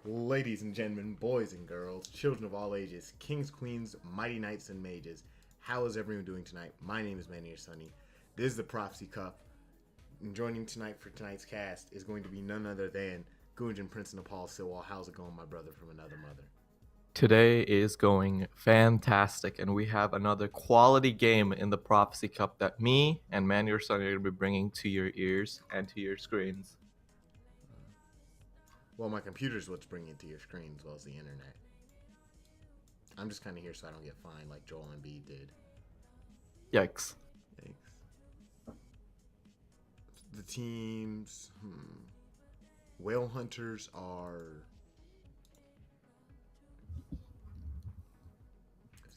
Ladies and gentlemen, boys and girls, children of all ages, kings, queens, mighty knights, and mages, how is everyone doing tonight? My name is Manny Sunny. This is the Prophecy Cup, and joining tonight for tonight's cast is going to be none other than Gunjan Prince and Nepal Silwal. How's it going, my brother from another mother? Today is going fantastic, and we have another quality game in the Prophecy Cup that me and Man Your Son are going to be bringing to your ears and to your screens. Well, my computer's what's bringing it to your screen as well as the internet. I'm just kind of here so I don't get fined like Joel Embiid did. Yikes. Thanks. The teams, Whale Hunters are...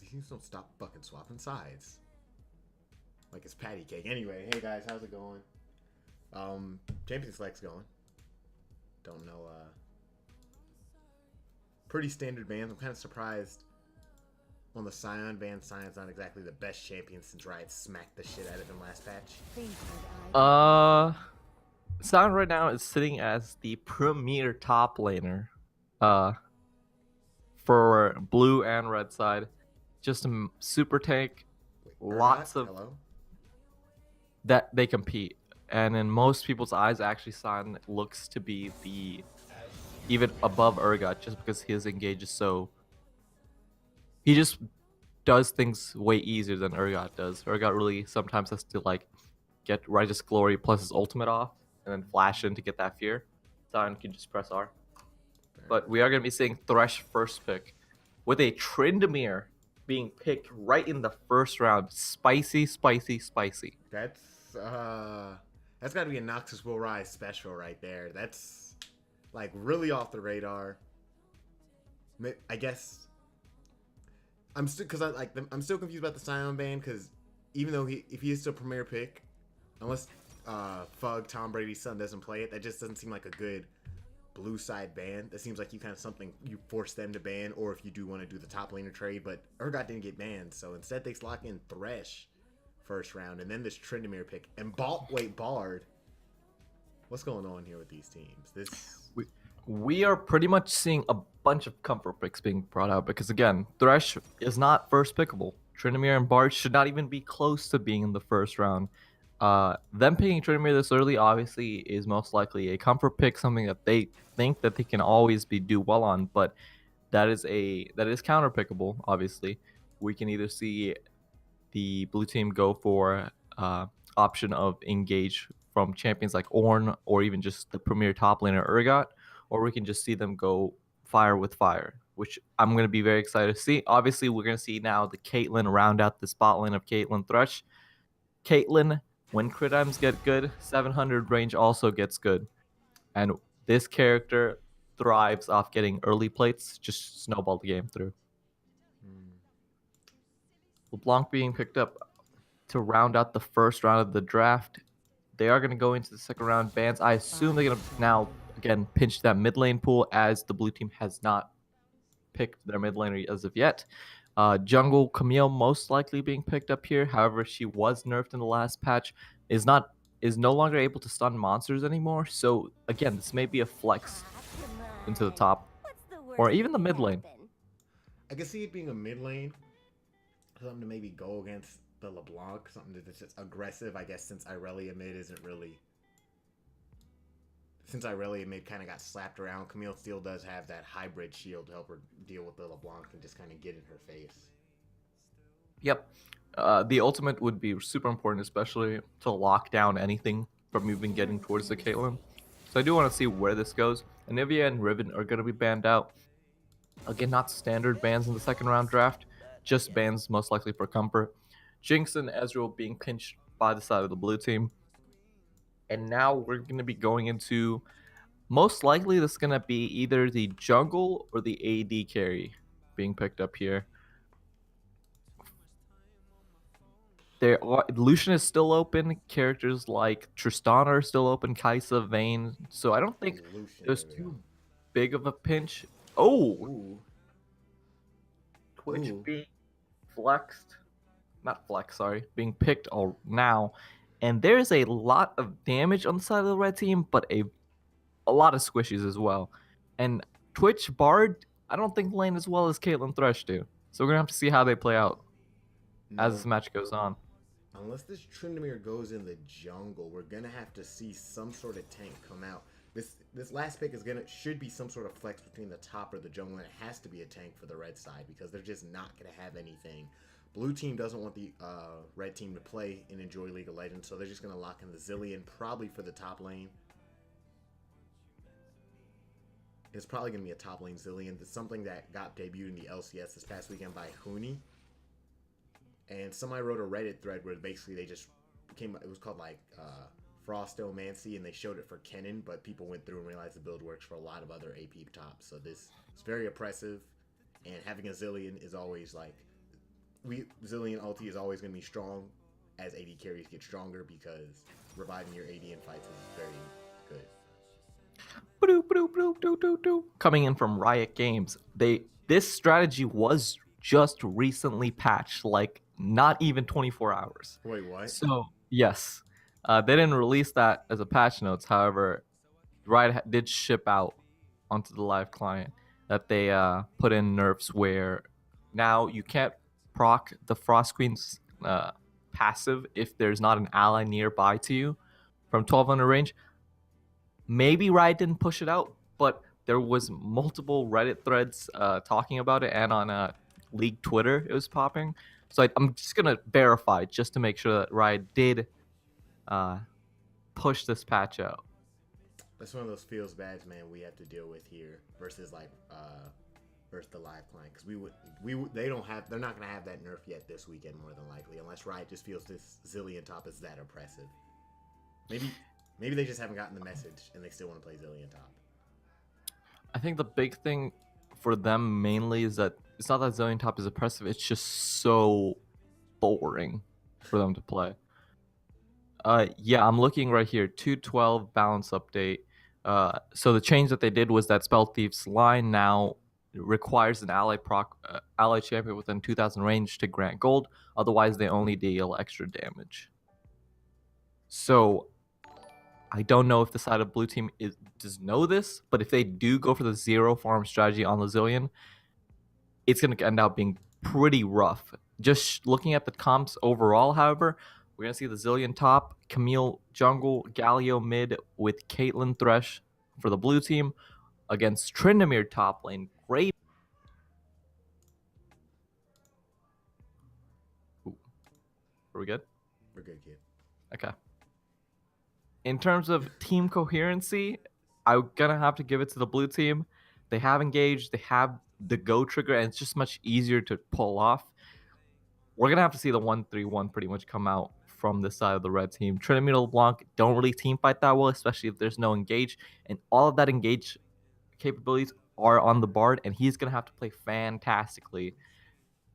These teams don't stop fucking swapping sides. Like it's patty cake. Anyway, hey guys, how's it going? Champions Select's going. Don't know, pretty standard bands. I'm kind of surprised on the Scion band. Scion's not exactly the best champion since Riot smacked the shit out of him last patch. Sound right now is sitting as the premier top laner for blue and red side. Just a super tank. Wait, Lots Urgot? of Hello? that they compete. And in most people's eyes, actually, San looks to be the even above Urgot just because his engage is so. He just does things way easier than Urgot does. Urgot really sometimes has to like get Righteous Glory plus his ultimate off and then flash in to get that fear. San can just press R. But we are going to be seeing Thresh first pick with a Tryndamere being picked right in the first round. Spicy, spicy, spicy. That's got to be a Noxus Will Rise special right there. That's like really off the radar. I guess I'm still I'm still confused about the Scion ban because even though if he is still premier pick, unless Fug Tom Brady's son doesn't play it, that just doesn't seem like a good blue side ban. That seems like you kind of something you force them to ban, or if you do want to do the top laner trade. But Urgot didn't get banned, so instead they lock in Thresh first round, and then this Tryndamere pick and Bard. What's going on here with these teams? We are pretty much seeing a bunch of comfort picks being brought out because again, Thresh is not first pickable. Tryndamere and Bard should not even be close to being in the first round. Them picking Tryndamere this early obviously is most likely a comfort pick, something that they think that they can always do well on, but that is counter pickable. Obviously, we can either see the blue team go for option of engage from champions like Ornn or even just the premier top laner Urgot, or we can just see them go fire with fire, which I'm going to be very excited to see. Obviously, we're going to see now the Caitlyn round out the spot lane of Caitlyn Thresh. Caitlyn, when crit items get good, 700 range also gets good. And this character thrives off getting early plates, just snowball the game through. LeBlanc being picked up to round out the first round of the draft. They are going to go into the second round bans. I assume they're going to now, again, pinch that mid lane pool as the blue team has not picked their mid laner as of yet. Jungle Camille most likely being picked up here. However, she was nerfed in the last patch. Is no longer able to stun monsters anymore. So again, this may be a flex into the top or even the mid lane. I can see it being a mid lane, something to maybe go against the LeBlanc, something that's just aggressive. I guess since Irelia mid isn't really. Since Irelia mid kind of got slapped around, Camille still does have that hybrid shield to help her deal with the LeBlanc and just kind of get in her face. Yep. The ultimate would be super important, especially to lock down anything from even getting towards the Caitlyn. So I do want to see where this goes. Anivia and Riven are going to be banned out. Again, not standard bans in the second round draft, just bans most likely for comfort. Jinx and Ezreal being pinched by the side of the blue team. And now we're going to be going into, most likely this is going to be either the jungle or the AD carry being picked up here. Lucian is still open. Characters like Tristan are still open. Kai'Sa, Vayne. So I don't think there's too big of a pinch. Oh! Twitch being being picked all now. And there's a lot of damage on the side of the red team, but a lot of squishies as well. And Twitch, Bard, I don't think lane as well as Caitlyn Thresh do. So we're gonna have to see how they play out as this No, match goes on. unless this Tryndamere goes in the jungle, we're gonna have to see some sort of tank come out. This last pick should be some sort of flex between the top or the jungle, and it has to be a tank for the red side because they're just not gonna have anything. Blue team doesn't want the red team to play and enjoy League of Legends, so they're just gonna lock in the Zillion probably for the top lane. It's probably gonna be a top lane Zillion. It's something that got debuted in the LCS this past weekend by Huni. And somebody wrote a Reddit thread where basically they just it was called like Frostomancy, and they showed it for Kennen, but people went through and realized the build works for a lot of other AP tops. So this is very oppressive, and having a Zillion is always like, Zillion ulti is always going to be strong as AD carries get stronger because reviving your AD in fights is very good. Coming in from Riot Games, this strategy was just recently patched, like not even 24 hours. Wait, what? So yes, they didn't release that as a patch notes. However, Riot did ship out onto the live client that they put in nerfs where now you can't proc the Frost Queen's passive if there's not an ally nearby to you from 1200 range. Maybe Riot didn't push it out, but there was multiple Reddit threads talking about it, and on League Twitter it was popping. So I'm just gonna verify just to make sure that Riot did push this patch out. That's one of those feels bads, man, we have to deal with here versus like versus the live client, because they're not gonna have that nerf yet this weekend more than likely, unless Riot just feels this Zillion top is that oppressive. Maybe they just haven't gotten the message and they still want to play Zillion top. I think the big thing for them mainly is that it's not that Zillion top is oppressive, it's just so boring for them to play. Yeah, I'm looking right here, 212 balance update. So the change that they did was that Spell Thief's line now requires an ally champion within 2,000 range to grant gold. Otherwise, they only deal extra damage. So I don't know if the side of blue team does know this, but if they do go for the zero farm strategy on the Zillion, it's going to end up being pretty rough. Just looking at the comps overall, however, we're going to see the Zillion top, Camille jungle, Galio mid with Caitlyn Thresh for the blue team against Tryndamere top lane. Great. Ooh. Are we good? We're good, kid. Okay. In terms of team coherency, I'm going to have to give it to the blue team. They have engaged, they have the go trigger, and it's just much easier to pull off. We're going to have to see the 1-3-1 pretty much come out from this side of the red team. Trinity LeBlanc don't really team fight that well, especially if there's no engage. And all of that engage capabilities are on the Bard, and he's going to have to play fantastically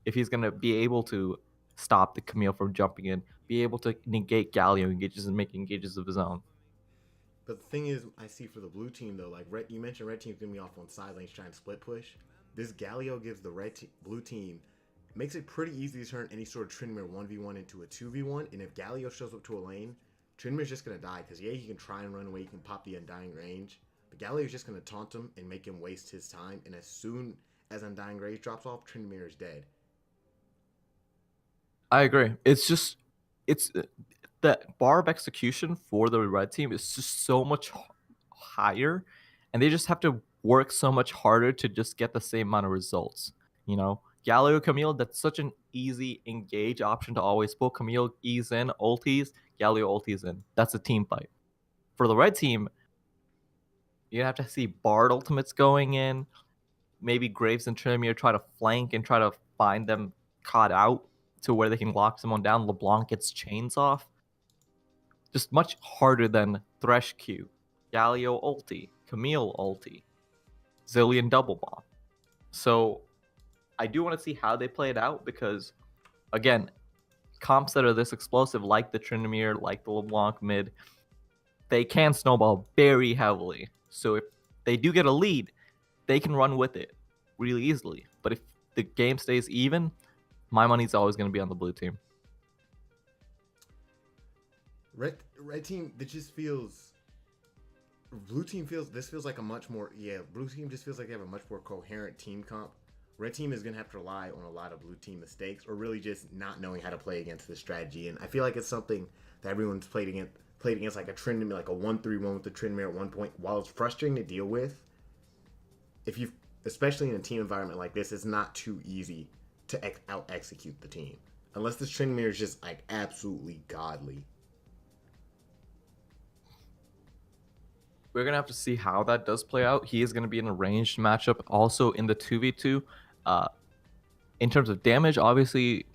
if he's going to be able to stop the Camille from jumping in, be able to negate Galio engages and make engages of his own. But the thing is, I see for the blue team though, like you mentioned, red team's gonna be off on side lanes trying to split push. This Galio gives the blue team, makes it pretty easy to turn any sort of Tryndamere 1v1 into a 2v1. And if Galio shows up to a lane, Tryndamere's just gonna die because he can try and run away, he can pop the Undying Range, but Galio's just gonna taunt him and make him waste his time. And as soon as Undying Range drops off, Tryndamere is dead. I agree. It's that bar of execution for the red team is just so much higher, and they just have to work so much harder to just get the same amount of results. You know, Galio Camille, that's such an easy engage option to always pull. Camille ease in, ulties, Galio ulties in. That's a team fight. For the red team, you have to see Bard ultimates going in. Maybe Graves and Tryndamere try to flank and try to find them caught out to where they can lock someone down. LeBlanc gets chains off. Just much harder than Thresh Q, Galio ulti, Camille ulti, Zillion double bomb. So I do want to see how they play it out because, again, comps that are this explosive, like the Tryndamere, like the LeBlanc mid, they can snowball very heavily. So if they do get a lead, they can run with it really easily. But if the game stays even, my money's always going to be on the blue team. Red team, it just feels Blue team feels like a much more Blue team just feels like they have a much more coherent team comp. Red team is gonna have to rely on a lot of blue team mistakes or really just not knowing how to play against the strategy. And I feel like it's something that everyone's played against like a Tryndamere, like a 1-3-1 with the Tryndamere at one point. While it's frustrating to deal with, if you especially in a team environment like this, it's not too easy to out execute the team unless this Tryndamere is just like absolutely godly. We're gonna have to see how that does play out. He is gonna be in a ranged matchup, also in the 2v2. In terms of damage, obviously,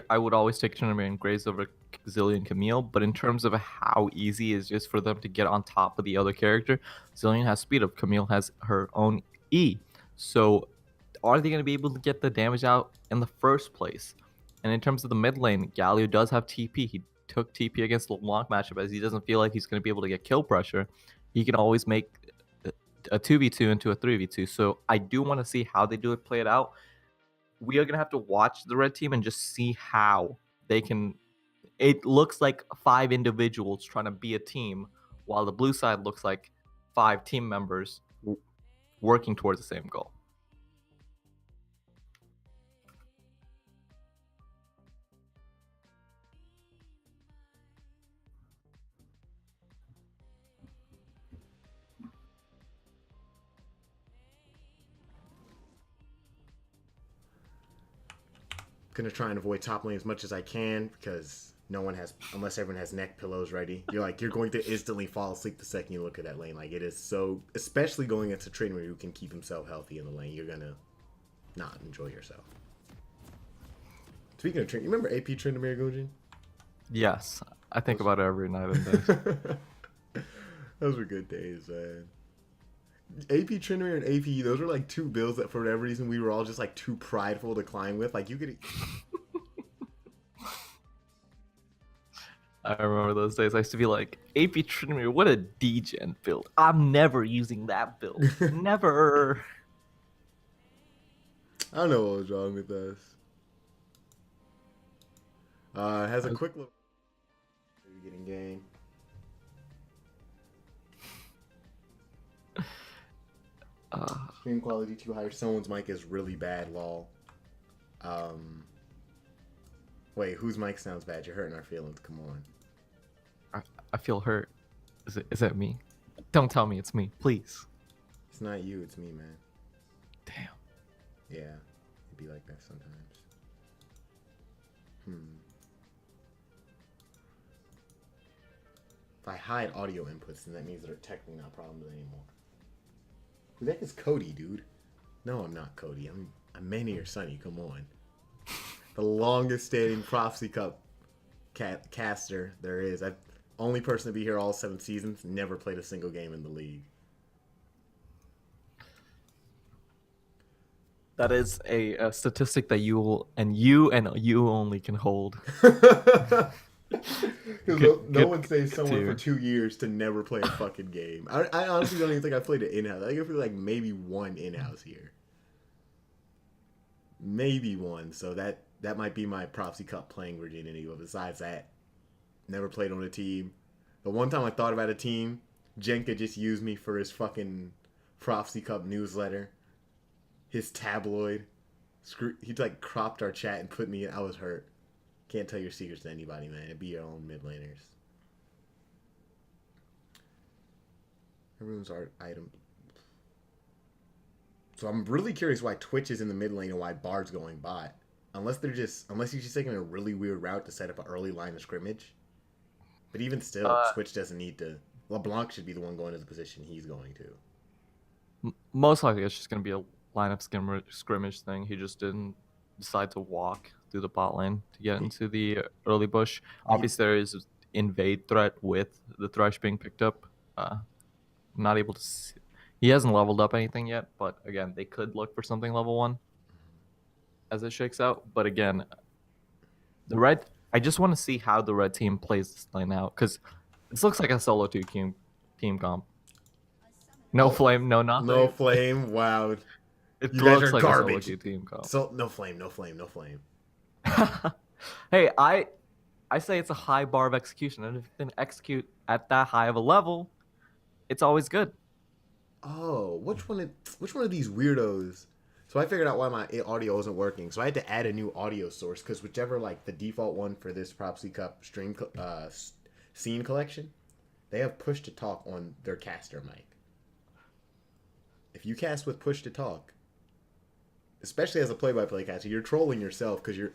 I would always take Tryndamere and Graze over Zillion Camille, but in terms of how easy it is just for them to get on top of the other character, Zillion has speed up, Camille has her own E. So are they going to be able to get the damage out in the first place? And in terms of the mid lane, Galio does have TP. He took TP against the LeBlanc matchup as he doesn't feel like he's going to be able to get kill pressure. He can always make a 2v2 into a 3v2. So I do want to see how they do it play it out. We are going to have to watch the red team and just see how they can. It looks like 5 individuals trying to be a team, while the blue side looks like 5 team members working towards the same goal. Gonna try and avoid top lane as much as I can because no one has, unless everyone has neck pillows ready. You're going to instantly fall asleep the second you look at that lane. Like it is so, especially going into Tryndamere who can keep himself healthy in the lane. You're gonna not enjoy yourself. Speaking of Tryndamere, you remember AP Tryndamere, Gojin? Yes, I think about it every night and day. Those were good days, man. AP Tryndamere and AP, those were like 2 builds that for whatever reason we were all just like too prideful to climb with. Like you could. I remember those days. I used to be like, AP Tryndamere, what a degen build. I'm never using that build. Never. I don't know what was wrong with us. Has a quick look. Getting game. Stream quality too high. Someone's mic is really bad. Lol. Wait, whose mic sounds bad? You're hurting our feelings. Come on. I feel hurt. Is it me? Don't tell me it's me, please. It's not you. It's me, man. Damn. Yeah, it'd be like that sometimes. If I hide audio inputs, then that means they're technically not problems anymore. Who the heck is Cody, dude? No, I'm not Cody. I'm Manny or Sunny. Come on. The longest standing Prophecy Cup caster there is. I've only person to be here all 7 seasons. Never played a single game in the league. That is a statistic that you only can hold. Because no one says someone for 2 years to never play a fucking game. I honestly don't even think I played an in-house. I think I feel like maybe 1 in-house here. Maybe 1. So that might be my Prophecy Cup playing virginity. But besides that, never played on a team. The one time I thought about a team, Jenka just used me for his fucking Prophecy Cup newsletter. His tabloid. He like cropped our chat and put me in. I was hurt. Can't tell your secrets to anybody, man. It'd be your own mid laners. Everyone's art item. So I'm really curious why Twitch is in the mid lane and why Bard's going bot. Unless he's just taking a really weird route to set up an early line of scrimmage. But even still, Twitch doesn't need to. LeBlanc should be the one going to the position he's going to. Most likely, it's just going to be a lineup scrimmage thing. He just didn't decide to walk through the bot lane to get into the early bush. Obviously, there is invade threat with the Thresh being picked up. Not able to see. He hasn't leveled up anything yet, but again, they could look for something level 1 as it shakes out. But again, I just want to see how the red team plays this lane out, because this looks like a solo 2 team comp. No flame, no nothing. No flame, wow. It You guys looks are like garbage. a solo 2 team comp. So no flame. Hey, I say it's a high bar of execution, and if you can execute at that high of a level, it's always good. Oh, which one of these weirdos? So I figured out why my audio wasn't working. So I had to add a new audio source because whichever like the default one for this Prophecy Cup scene collection, they have push to talk on their caster mic. If you cast with push to talk, especially as a play-by-play caster, you're trolling yourself because you're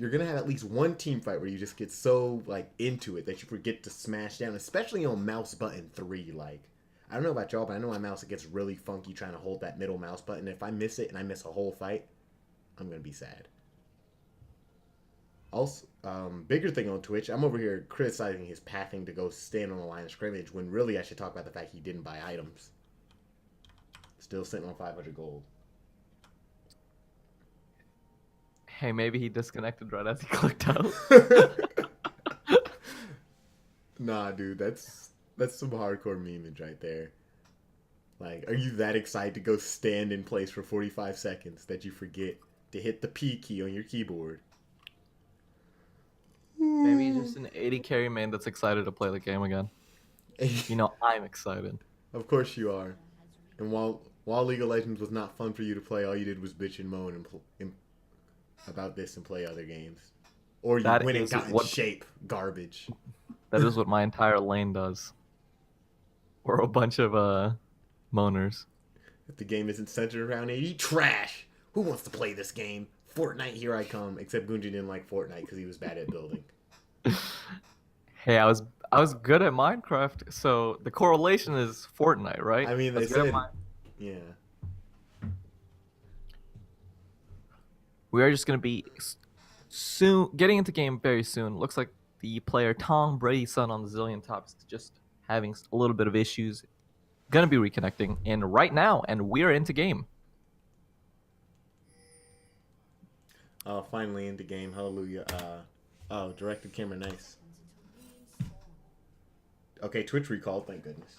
gonna have at least one team fight where you just get so like into it that you forget to smash down, especially on mouse button 3. Like, I don't know about y'all, but I know my mouse, it gets really funky trying to hold that middle mouse button. If I miss it and I miss a whole fight, I'm gonna be sad. Also, bigger thing on Twitch, I'm over here criticizing his pathing to go stand on the line of scrimmage when really I should talk about the fact he didn't buy items. Still sitting on 500 gold. Hey, maybe he disconnected right as he clicked out. Nah, dude, that's some hardcore memeage right there. Like, are you that excited to go stand in place for 45 seconds that you forget to hit the P key on your keyboard? Maybe he's just an 80 carry main that's excited to play the game again. You know, I'm excited. Of course you are. And while League of Legends was not fun for you to play, all you did was bitch and moan about this and play other games. Or you went and got in shape. Garbage. That is what my entire lane does. We're a bunch of moaners. If the game isn't centered around 80, trash! Who wants to play this game? Fortnite, here I come. Except Gunji didn't like Fortnite because he was bad at building. Hey, I was good at Minecraft, so the correlation is Fortnite, right? I mean, they said, yeah. We are just gonna be soon getting into game very soon. Looks like the player Tom Brady's son on the Zillion top is just having a little bit of issues. Gonna be reconnecting in right now, and we're into game. Oh, finally into game. Hallelujah. Oh, directed camera, nice. Okay, Twitch recall, thank goodness.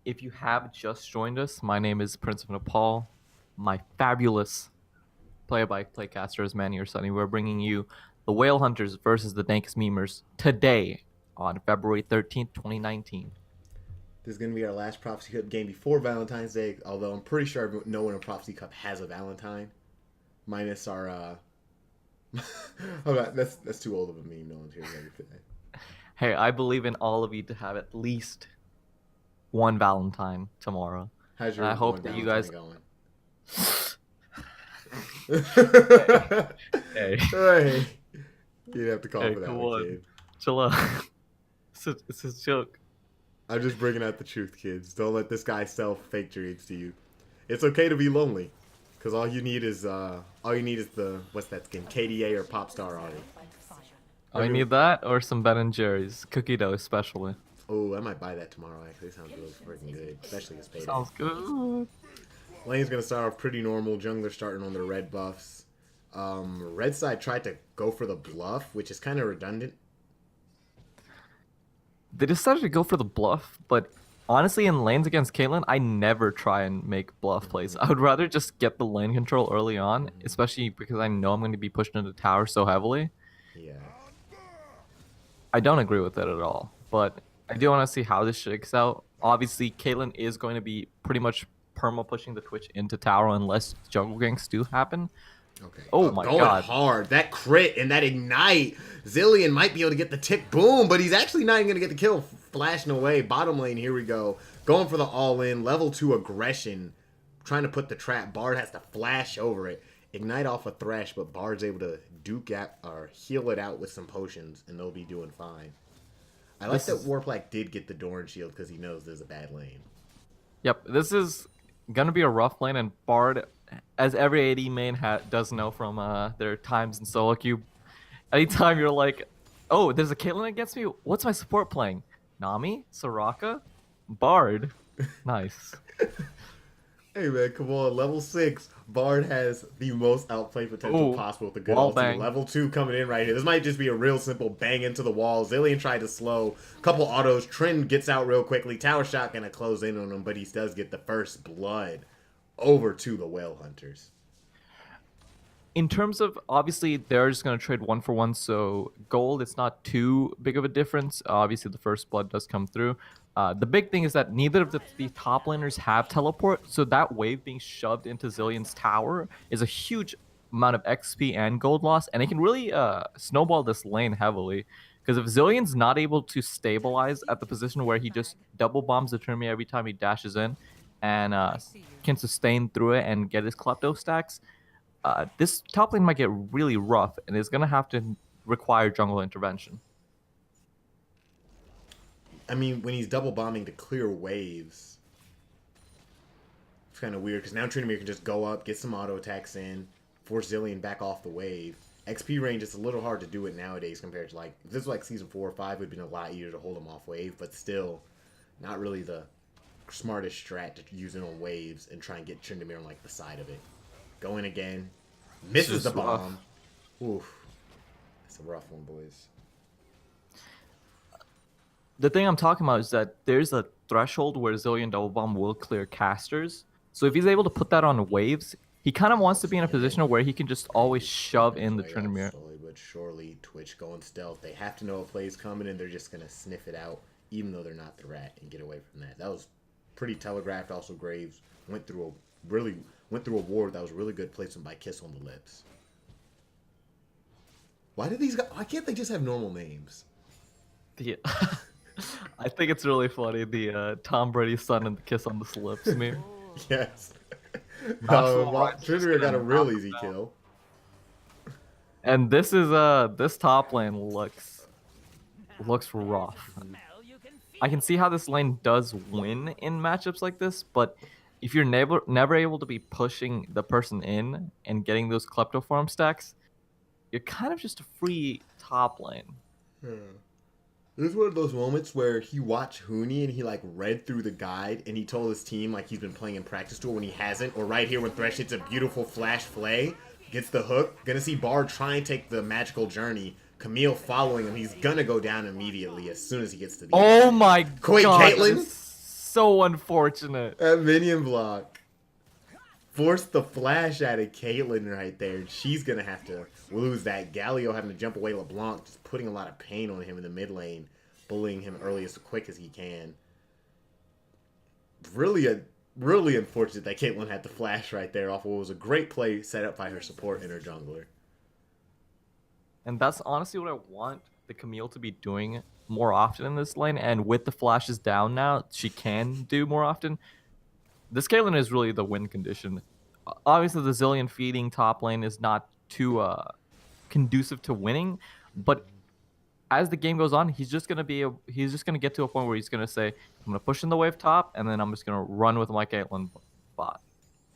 If you have just joined us, my name is Prince of Nepal. My fabulous play-by-play caster is Manny or Sunny. We're bringing you the Whale Hunters versus the Dankest Memers today on February 13th, 2019. This is going to be our last Prophecy Cup game before Valentine's Day, although I'm pretty sure no one in Prophecy Cup has a Valentine. Minus our, that's too old of a meme. No one's here ready for that. Hey, I believe in all of you to have at least one Valentine tomorrow. How's your I hope that you guys going? Hey. Hey. You'd have to call for that one, kid. Chill out. It's a joke. I'm just bringing out the truth, kids. Don't let this guy sell fake dreams to you. It's okay to be lonely, because all you need is the what's that skin, KDA or Popstar on it. I need that or some Ben & Jerry's cookie dough, especially. Oh, I might buy that tomorrow. Actually, it sounds really freaking good, especially as payday. Sounds good. Lane's gonna start off pretty normal. Jungler starting on their red buffs. Red side tried to go for the bluff, which is kind of redundant. They decided to go for the bluff, but honestly, in lanes against Caitlyn, I never try and make bluff plays. I would rather just get the lane control early on, especially because I know I'm going to be pushed into tower so heavily. Yeah. I don't agree with it at all, but I do want to see how this shakes out. Obviously, Caitlyn is going to be pretty much perma pushing the Twitch into tower unless jungle ganks do happen. Okay. Oh my going god. Hard. That crit and that ignite. Zillion might be able to get the tick boom, but he's actually not even going to get the kill. Flashing away. Bottom lane, here we go. Going for the all-in. Level 2 aggression. Trying to put the trap. Bard has to flash over it. Ignite off a Thresh, but Bard's able to duke out or heal it out with some potions, and they'll be doing fine. I like that Warplack did get the Doran shield because he knows there's a bad lane. Yep, this is gonna be a rough lane, and Bard, as every AD main does know from their times in solo queue, anytime you're like, oh, there's a Caitlyn against me, what's my support playing? Nami? Soraka? Bard? Nice. Hey man, come on, level 6. Bard has the most outplay potential possible with the good ulti. Level 2 coming in right here. This might just be a real simple bang into the wall. Zillion tried to slow. Couple autos. Trend gets out real quickly. Tower shot gonna close in on him, but he does get the first blood over to the Whale Hunters. In terms of, obviously, they're just going to trade 1-for-1, so gold, it's not too big of a difference. Obviously, the first blood does come through. The big thing is that neither of the top laners have teleport, so that wave being shoved into Zillion's tower is a huge amount of XP and gold loss, and it can really snowball this lane heavily. Because if Zillion's not able to stabilize at the position where he just double bombs the Trinity every time he dashes in, and can sustain through it and get his Klepto stacks, this top lane might get really rough, and is gonna have to require jungle intervention. I mean, when he's double bombing to clear waves, it's kind of weird because now Trinity can just go up, get some auto attacks in, force Zillion back off the wave. XP range, it's a little hard to do it nowadays compared to like, if this was like season 4 or 5, it would have been a lot easier to hold him off wave, but still, not really the smartest strat to use it on waves and try and get Tryndamere on like the side of it. Going again, misses the bomb. Oof, it's a rough one, boys. The thing I'm talking about is that there's a threshold where Zillion double bomb will clear casters. So if he's able to put that on waves, he kind of wants to be in a position where he can just always shove in the Tryndamere. Slowly but surely, Twitch going stealth. They have to know a play's coming, and they're just gonna sniff it out, even though they're not the rat, and get away from that. That was pretty telegraphed. Also, Graves went through a ward that was really good placement by Kiss on the lips. Why do these guys? Why can't they just have normal names? Yeah. I think it's really funny, the Tom Brady's son and the kiss on the lips meme. Yes. Trinity got a real easy kill. And this is this top lane looks rough. I can see how this lane does win in matchups like this, but if you're never able to be pushing the person in and getting those Klepto farm stacks, you're kind of just a free top lane. This is one of those moments where he watched Huni and he like read through the guide and he told his team like he's been playing in practice tour when he hasn't. Or right here when Thresh hits a beautiful flash flay, gets the hook, gonna see Bard try and take the magical journey. Camille following him, he's gonna go down immediately as soon as he gets to the Oh my god! Caitlyn? So unfortunate. At minion block. Forced the flash out of Caitlyn right there. She's going to have to lose that. Galio having to jump away. LeBlanc just putting a lot of pain on him in the mid lane. Bullying him early as quick as he can. Really unfortunate that Caitlyn had the flash right there off of what was a great play set up by her support and her jungler. And that's honestly what I want the Camille to be doing more often in this lane. And with the flashes down now, she can do more often. This Caitlyn is really the win condition. Obviously, the Zillion feeding top lane is not too conducive to winning, but as the game goes on, he's just gonna get to a point where he's gonna say, "I'm gonna push in the wave top, and then I'm just gonna run with my Caitlyn bot."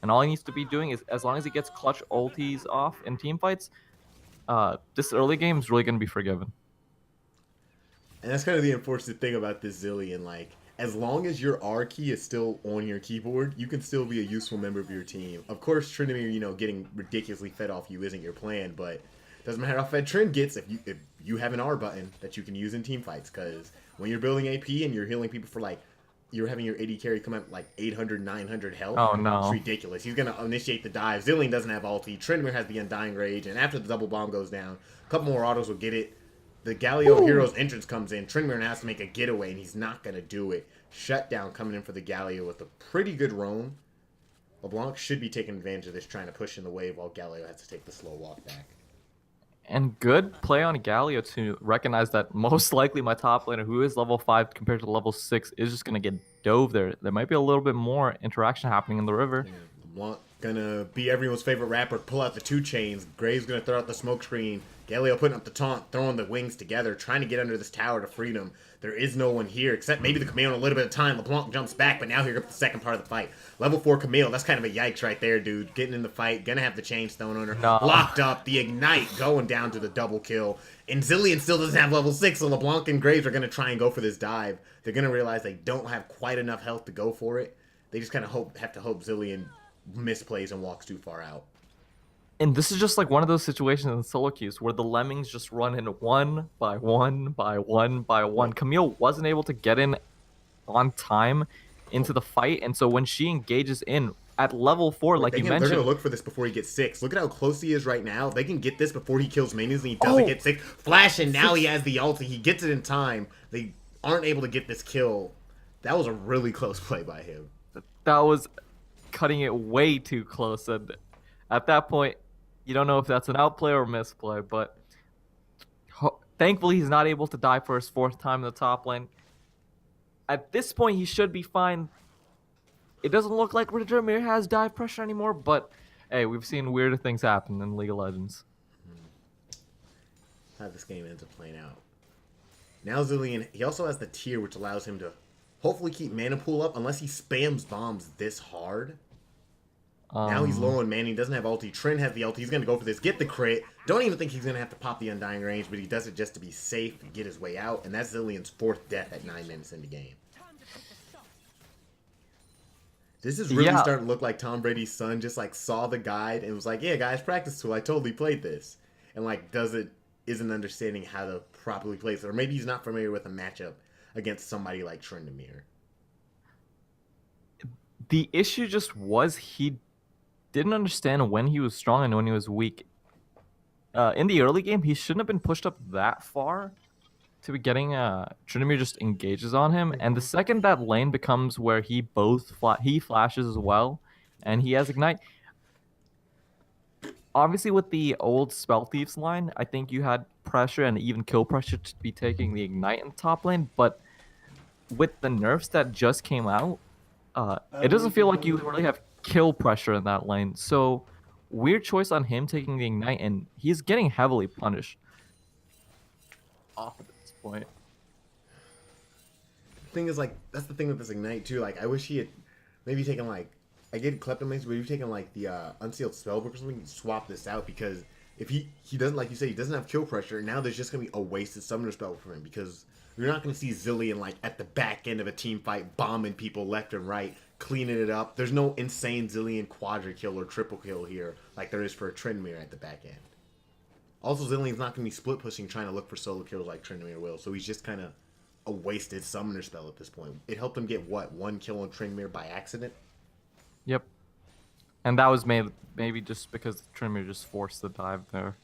And all he needs to be doing is, as long as he gets clutch ultis off in team fights, this early game is really gonna be forgiven. And that's kind of the unfortunate thing about this Zillion, like, as long as your R key is still on your keyboard, you can still be a useful member of your team. Of course, Tryndamere, getting ridiculously fed off you isn't your plan, but it doesn't matter how fed Trynd gets if you have an R button that you can use in team fights, because when you're building AP and you're healing people for, like, you're having your AD carry come at, like, 800, 900 health. Oh, no. It's ridiculous. He's going to initiate the dive. Zillion doesn't have ulti. Tryndamere has the Undying Rage, and after the double bomb goes down, a couple more autos will get it. The Galio Hero's entrance comes in. Tryndamere now has to make a getaway, and he's not going to do it. Shutdown coming in for the Galio with a pretty good roam. LeBlanc should be taking advantage of this, trying to push in the wave while Galio has to take the slow walk back. And good play on Galio to recognize that most likely my top laner, who is level 5 compared to level 6, is just going to get dove there. There might be a little bit more interaction happening in the river. Yeah, LeBlanc going to be everyone's favorite rapper, pull out the 2 chains. Graves going to throw out the smoke screen. Galio putting up the taunt, throwing the wings together, trying to get under this tower to freedom. There is no one here, except maybe the Camille in a little bit of time. LeBlanc jumps back, but now here comes the second part of the fight. Level 4 Camille, that's kind of a yikes right there, dude. Getting in the fight, gonna have the chains thrown on her. No. Locked up, the Ignite going down to the double kill. And Zillion still doesn't have level 6, so LeBlanc and Graves are gonna try and go for this dive. They're gonna realize they don't have quite enough health to go for it. They just kind of have to hope Zillion misplays and walks too far out. And this is just like one of those situations in solo queues where the lemmings just run in one by one by one by one. Camille wasn't able to get in on time into the fight, and so when she engages in at level 4, like you mentioned, they're gonna look for this before he gets 6. Look at how close he is right now. They can get this before he kills minions, and he doesn't get 6. Flash, and now he has the ulti. He gets it in time. They aren't able to get this kill. That was a really close play by him. That was cutting it way too close, and at that point, you don't know if that's an outplay or misplay. But thankfully, he's not able to die for his fourth time in the top lane. At this point, he should be fine. It doesn't look like Redrimir has dive pressure anymore, but hey, we've seen weirder things happen in League of Legends. How this game ends up playing out. Now Zilean, he also has the tier, which allows him to hopefully keep mana pool up, unless he spams bombs this hard. Now he's low on mana, he doesn't have ulti. Trin has the ulti, he's going to go for this, get the crit. Don't even think he's going to have to pop the Undying range, but he does it just to be safe and get his way out. And that's Zilean's fourth death at 9 minutes in the game. This is really starting to look like Tom Brady's son just like saw the guide and was like, yeah guys, practice tool, I totally played this. And like isn't understanding how to properly play this. Or maybe he's not familiar with a matchup against somebody like Trindamere. The issue just was he didn't understand when he was strong and when he was weak. In the early game, he shouldn't have been pushed up that far to be getting Trindamere just engages on him. And the second that lane becomes where he he flashes as well, and he has Ignite. Obviously, with the old Spell Thieves line, I think you had pressure and even kill pressure to be taking the Ignite in the top lane. But with the nerfs that just came out, it doesn't feel like you really have kill pressure in that lane. So, weird choice on him taking the Ignite, and he's getting heavily punished off at this point. The thing is, like, that's the thing with this Ignite, too. Like, I wish he had maybe taken, like, I get Kleptomanes, but if you've taken, like, the Unsealed Spellbook or something, swap this out, because if he doesn't, like you say, he doesn't have kill pressure, now there's just going to be a wasted Summoner Spell for him, because you're not going to see Zilean, like, at the back end of a team fight, bombing people left and right, cleaning it up. There's no insane Zilean quadra kill or triple kill here, like there is for a Trindamere at the back end. Also, Zilean's not going to be split pushing, trying to look for solo kills like Trindamere will, so he's just kind of a wasted Summoner Spell at this point. It helped him get, what, 1 kill on Trindamere by accident? Yep. And that was maybe just because Trindamere just forced the dive there.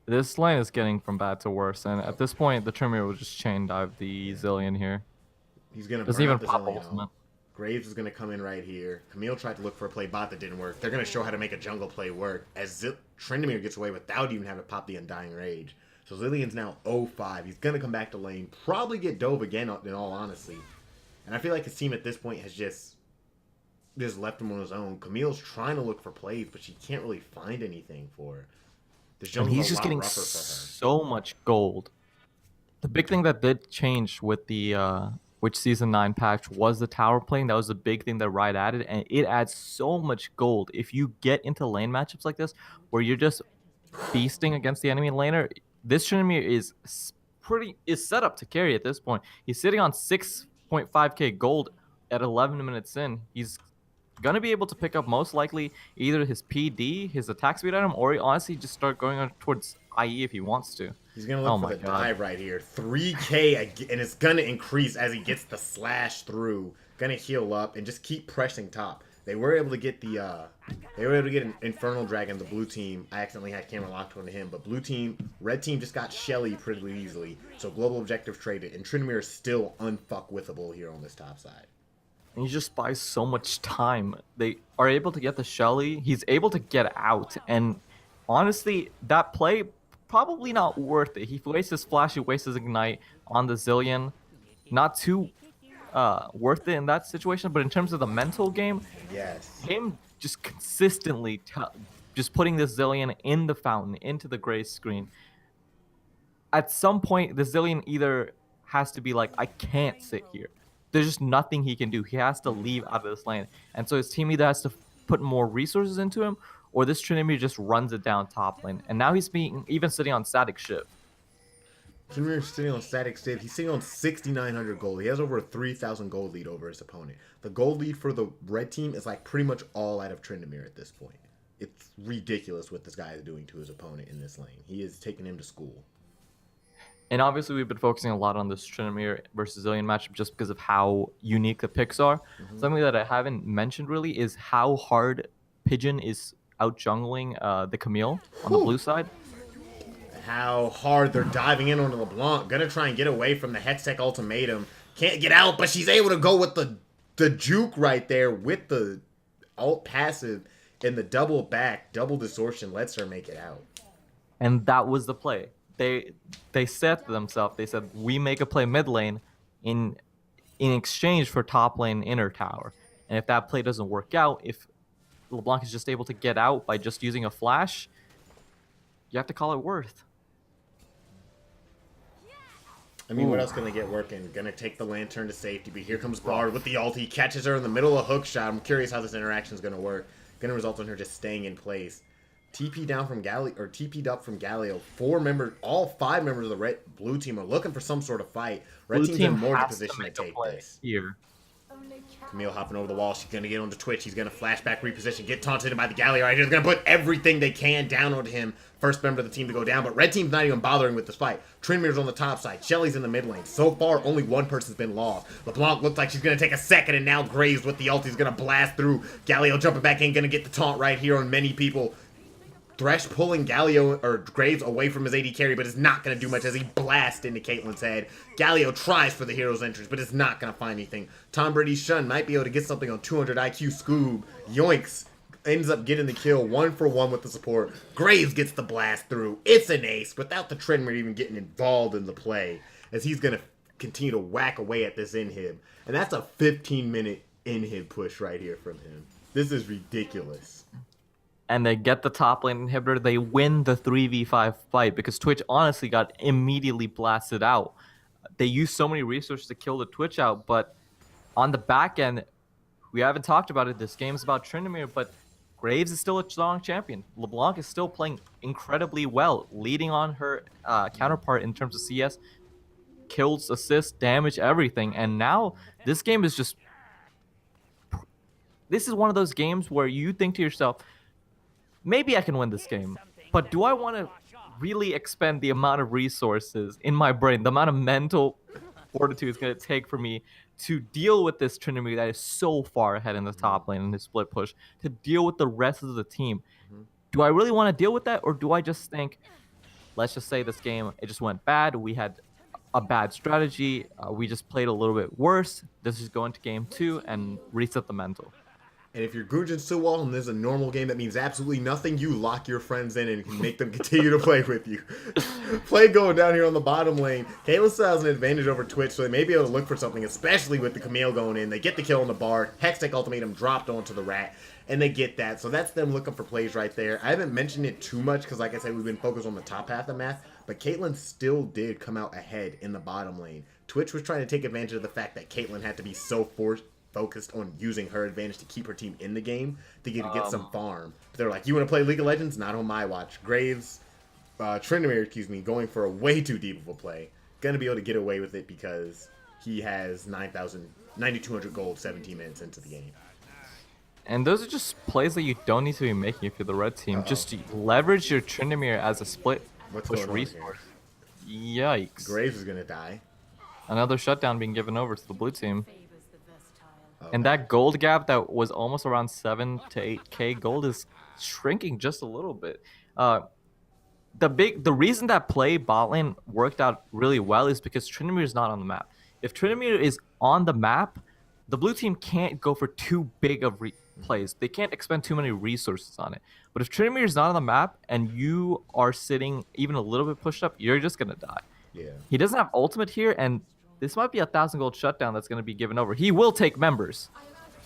This lane is getting from bad to worse, and at this point, the Trindamere will just chain dive the Zilean here. He's going to doesn't even pop ultimate. Graves is going to come in right here. Camille tried to look for a play bot that didn't work. They're going to show how to make a jungle play work as Trindamere gets away without even having to pop the Undying Rage. So Zilean's now 0-5. He's going to come back to lane, probably get dove again in all honesty. And I feel like his team at this point has just left him on his own. Camille's trying to look for plays, but she can't really find anything for her. And he's just getting so much gold. The big thing that did change with the which Season 9 patch was the tower playing. That was the big thing that Riot added, and it adds so much gold. If you get into lane matchups like this, where you're just feasting against the enemy laner, this Trindamere is set up to carry at this point. He's sitting on 6.5k gold at 11 minutes in. He's going to be able to pick up most likely either his PD, his attack speed item, or honestly just start going on towards IE if he wants to. He's going to look for the dive right here. 3k, and it's going to increase as he gets the slash through. Going to heal up and just keep pressing top. They were able to get an Infernal Dragon, the blue team. I accidentally had camera locked onto him, but red team just got Shelly pretty easily. So global objective traded, and Trindamere is still unfuckwithable here on this top side. And he just buys so much time. They are able to get the Shelly. He's able to get out. And honestly, that play, probably not worth it. He wastes his flash, he wastes his ignite on the Zilean. Not too worth it in that situation. But in terms of the mental game, yes, him just consistently just putting this Zilean in the fountain, into the gray screen. At some point, the Zilean either has to be like, I can't sit here. There's just nothing he can do. He has to leave out of this lane. And so his team either has to put more resources into him, or this Trindamere just runs it down top lane. And now he's even sitting on static shift. Trindamere sitting on static shift. He's sitting on 6,900 gold. He has over a 3,000 gold lead over his opponent. The gold lead for the red team is like pretty much all out of Trindamere at this point. It's ridiculous what this guy is doing to his opponent in this lane. He is taking him to school. And obviously, we've been focusing a lot on this Trindamere versus Zilean matchup just because of how unique the picks are. Something that I haven't mentioned really is how hard Pigeon is out jungling the Camille on the blue side. How hard they're diving in onto LeBlanc. Gonna try and get away from the Hextech ultimatum. Can't get out, but she's able to go with the juke right there with the alt passive and the double back, double distortion lets her make it out. And that was the play. They said to themselves, they said, we make a play mid lane in exchange for top lane inner tower. And if that play doesn't work out, if LeBlanc is just able to get out by just using a flash, you have to call it worth. I mean, what else can they get working? Gonna take the lantern to safety, but here comes Bard with the ult. He catches her in the middle of a hook shot. I'm curious how this interaction is gonna work. Gonna result in her just staying in place. TP down from Galio, or TP'd up from Galio. All 5 members of the blue team are looking for some sort of fight. Red team's in more position to take this. Here. Camille hopping over the wall. She's going to get onto Twitch. He's going to flashback reposition. Get taunted by the Galio right here. They're going to put everything they can down onto him. First member of the team to go down. But red team's not even bothering with this fight. Trinmir's on the top side. Shelly's in the mid lane. So far, only one person's been lost. LeBlanc looks like she's going to take a second. And now Graves with the ult. He's going to blast through. Galio jumping back in. Going to get the taunt right here on many people. Thresh pulling Galio or Graves away from his AD carry, but it's not going to do much as he blasts into Caitlyn's head. Galio tries for the hero's entrance, but it's not going to find anything. Tom Brady's Shun might be able to get something on 200 IQ Scoob. Yoinks ends up getting the kill 1-for-1 with the support. Graves gets the blast through. It's an ace without the Trendmer even getting involved in the play, as he's going to continue to whack away at this inhib. And that's a 15-minute inhib push right here from him. This is ridiculous. And they get the top lane inhibitor. They win the 3v5 fight because Twitch honestly got immediately blasted out. They used so many resources to kill the Twitch out, but on the back end, we haven't talked about it. This game's about Tryndamere, but Graves is still a strong champion. LeBlanc is still playing incredibly well, leading on her counterpart in terms of CS, kills, assists, damage, everything. And now this game is just... This is one of those games where you think to yourself, maybe I can win this game, but do I want to really expend the amount of resources in my brain, the amount of mental fortitude it's going to take for me to deal with this Trinity that is so far ahead in the top lane in this split push, to deal with the rest of the team? Do I really want to deal with that, or do I just think, let's just say this game, it just went bad, we had a bad strategy, we just played a little bit worse, let's just go into game 2 and reset the mental? And if you're Gujin Suwal and there's a normal game that means absolutely nothing, you lock your friends in and can make them continue to play with you. Play going down here on the bottom lane. Caitlyn still has an advantage over Twitch, so they may be able to look for something, especially with the Camille going in. They get the kill on the Bard. Hextech Ultimatum dropped onto the Rat, and they get that. So that's them looking for plays right there. I haven't mentioned it too much because, like I said, we've been focused on the top half of the map, but Caitlyn still did come out ahead in the bottom lane. Twitch was trying to take advantage of the fact that Caitlyn had to be so focused on using her advantage to keep her team in the game to get some farm. But they're like, you want to play League of Legends? Not on my watch. Graves, Tryndamere, going for a way too deep of a play. Gonna be able to get away with it because he has 9,200 gold 17 minutes into the game. And those are just plays that you don't need to be making if you're the red team. Just leverage your Tryndamere as a split push resource. Yikes. Graves is gonna die. Another shutdown being given over to the blue team. And that gold gap that was almost around 7 to 8k gold is shrinking just a little bit. The reason that play bot lane worked out really well is because Tryndamere is not on the map. If Tryndamere is on the map, the blue team can't go for too big of plays. They can't expend too many resources on it. But if Tryndamere is not on the map and you are sitting even a little bit pushed up, you're just gonna die. Yeah. He doesn't have ultimate here, and this might be a 1,000 gold shutdown that's going to be given over. He will take members.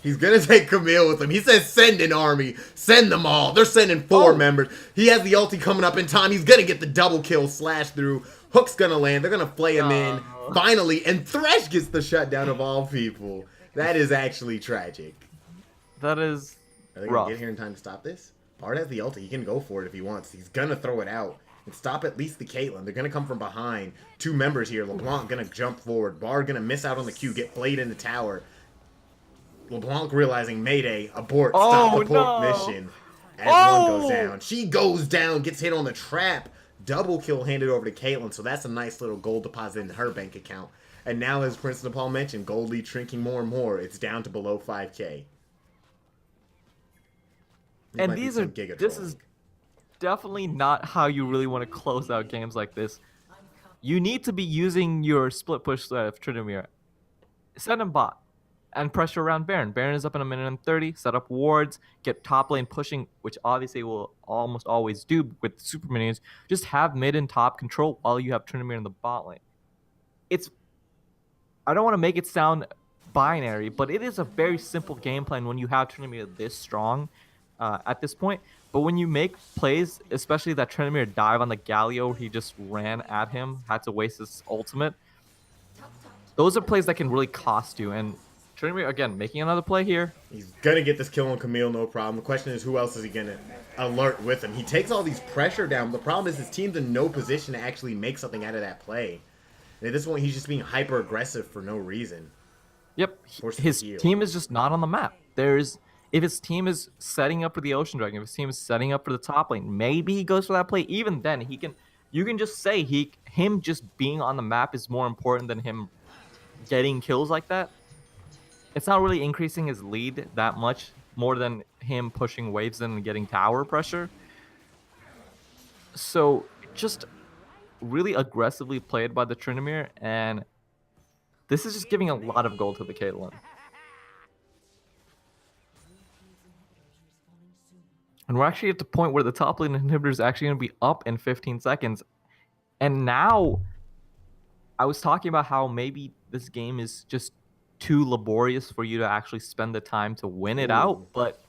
He's going to take Camille with him. He says send an army. Send them all. They're sending 4 members. He has the ulti coming up in time. He's going to get the double kill slash through. Hook's going to land. They're going to play him in. Finally. And Thresh gets the shutdown of all people. That is actually tragic. That is Are they rough. going to get here in time to stop this? Bard has the ulti. He can go for it if he wants. He's going to throw it out and stop at least the Caitlyn. They're going to come from behind. 2 members here. LeBlanc going to jump forward. Bard going to miss out on the Q. Get played in the tower. LeBlanc realizing Mayday. Abort. Stop the port mission. As one goes down. She goes down. Gets hit on the trap. Double kill handed over to Caitlyn. So that's a nice little gold deposit in her bank account. And now, as Prince Nepal mentioned, gold lead shrinking more and more. It's down to below 5k. And this is definitely not how you really want to close out games like this. You need to be using your split push strat of Tryndamere send him bot and pressure around Baron. Baron is up in a minute and 30. Set up wards, get top lane pushing, which obviously will almost always do with super minions. Just have mid and top control while you have Tryndamere in the bot lane. It's I don't want to make it sound binary, but it is a very simple game plan when you have Tryndamere this strong at this point. But when you make plays, especially that Tryndamere dive on the Galio where he just ran at him, had to waste his ultimate, those are plays that can really cost you. And Tryndamere, again, making another play here. He's going to get this kill on Camille, no problem. The question is, who else is he going to alert with him? He takes all these pressure down. The problem is his team's in no position to actually make something out of that play. And at this point, he's just being hyper-aggressive for no reason. Yep, his team is just not on the map. If his team is setting up for the Ocean Dragon, if his team is setting up for the top lane, maybe he goes for that play. Even then, you can just say him just being on the map is more important than him getting kills like that. It's not really increasing his lead that much more than him pushing waves and getting tower pressure. So just really aggressively played by the Tryndamere, and this is just giving a lot of gold to the Caitlyn. And we're actually at the point where the top lane inhibitor is actually going to be up in 15 seconds. And now, I was talking about how maybe this game is just too laborious for you to actually spend the time to win it out. But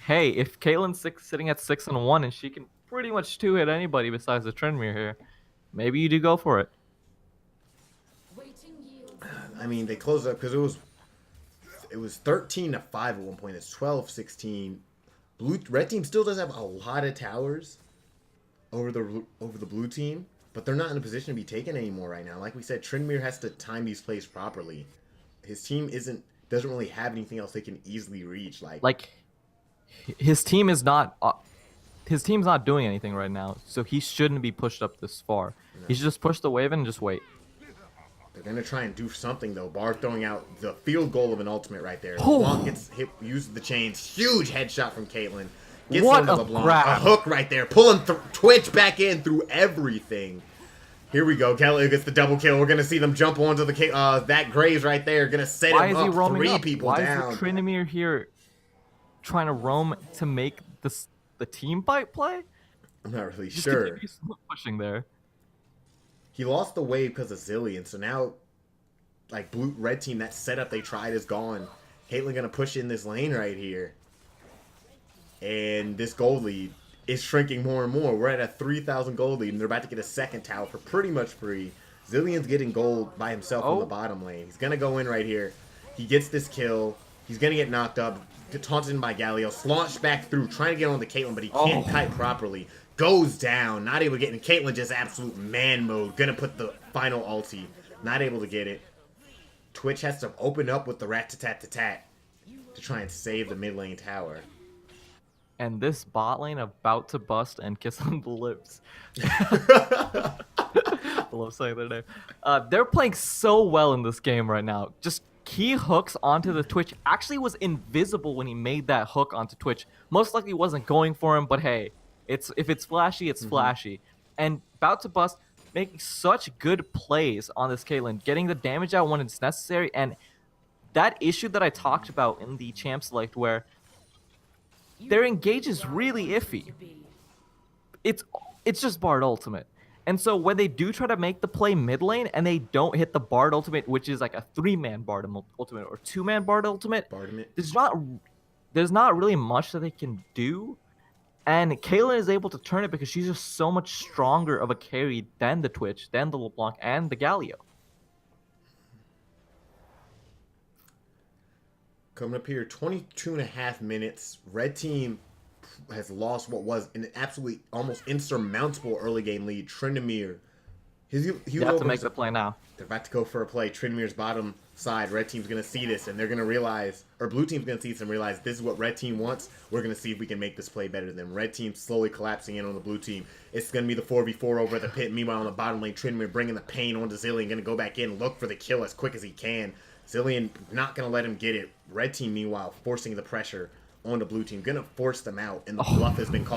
hey, if Caitlyn's sitting at 6-1 and she can pretty much two-hit anybody besides the Tryndamere here, maybe you do go for it. I mean, they closed up because it was 13-5 at one point. It's 12-16. Red team still does have a lot of towers over the blue team, but they're not in a position to be taken anymore right now. Like we said, Tryndamere has to time these plays properly. His team doesn't really have anything else they can easily reach. Like his team is not. His team's not doing anything right now, so he shouldn't be pushed up this far. No. He should just push the wave in and just wait. They're going to try and do something, though. Bard throwing out the field goal of an ultimate right there. LeBlanc gets hit, uses the chains. Huge headshot from Caitlyn. Gets what a LeBlanc. Grab. A hook right there. Pulling Twitch back in through everything. Here we go. Kelly gets the double kill. We're going to see them jump onto the that Graves right there. Going to set him up. Three people down. Why is the Tryndamere here trying to roam to make the team fight play? I'm not really sure. Pushing there. He lost the wave because of Zillion, so now, like, red team, that setup they tried is gone. Caitlyn gonna push in this lane right here. And this gold lead is shrinking more and more. We're at a 3,000 gold lead, and they're about to get a second tower for pretty much free. Zillion's getting gold by himself in the bottom lane. He's gonna go in right here. He gets this kill. He's gonna get knocked up. Taunted in by Galio. Launched back through, trying to get on the Caitlyn, but he can't kite properly. Goes down, not able to get in. Caitlyn just absolute man mode. Gonna put the final ulti. Not able to get it. Twitch has to open up with the rat-tat-tat-tat to try and save the mid lane tower. And this bot lane about to bust and kiss on the lips. I love saying their name. They're playing so well in this game right now. Just key hooks onto the Twitch. Actually was invisible when he made that hook onto Twitch. Most likely wasn't going for him, but hey. If it's flashy, it's flashy. And about to bust, making such good plays on this Caitlyn, getting the damage out when it's necessary, and that issue that I talked about in the champ select where their engage is really iffy. It's just Bard ultimate. And so when they do try to make the play mid lane and they don't hit the Bard ultimate, which is like a 3-man Bard ultimate or 2-man Bard ultimate, there's not really much that they can do. And Caitlyn is able to turn it because she's just so much stronger of a carry than the Twitch, than the LeBlanc, and the Galio. Coming up here, 22.5 minutes. Red team has lost what was an absolutely almost insurmountable early game lead. Tryndamere. You have to make the play now. They're about to go for a play. Tryndamere's bottom side. Red team's going to see this, and they're going to realize, or blue team's going to see this and realize this is what red team wants. We're going to see if we can make this play better than them. Red team slowly collapsing in on the blue team. It's going to be the 4v4 over at the pit. Meanwhile, on the bottom lane, Tryndamere bringing the pain onto Zillion. Going to go back in, look for the kill as quick as he can. Zillion not going to let him get it. Red team, meanwhile, forcing the pressure on the blue team. Going to force them out, and the bluff has been called.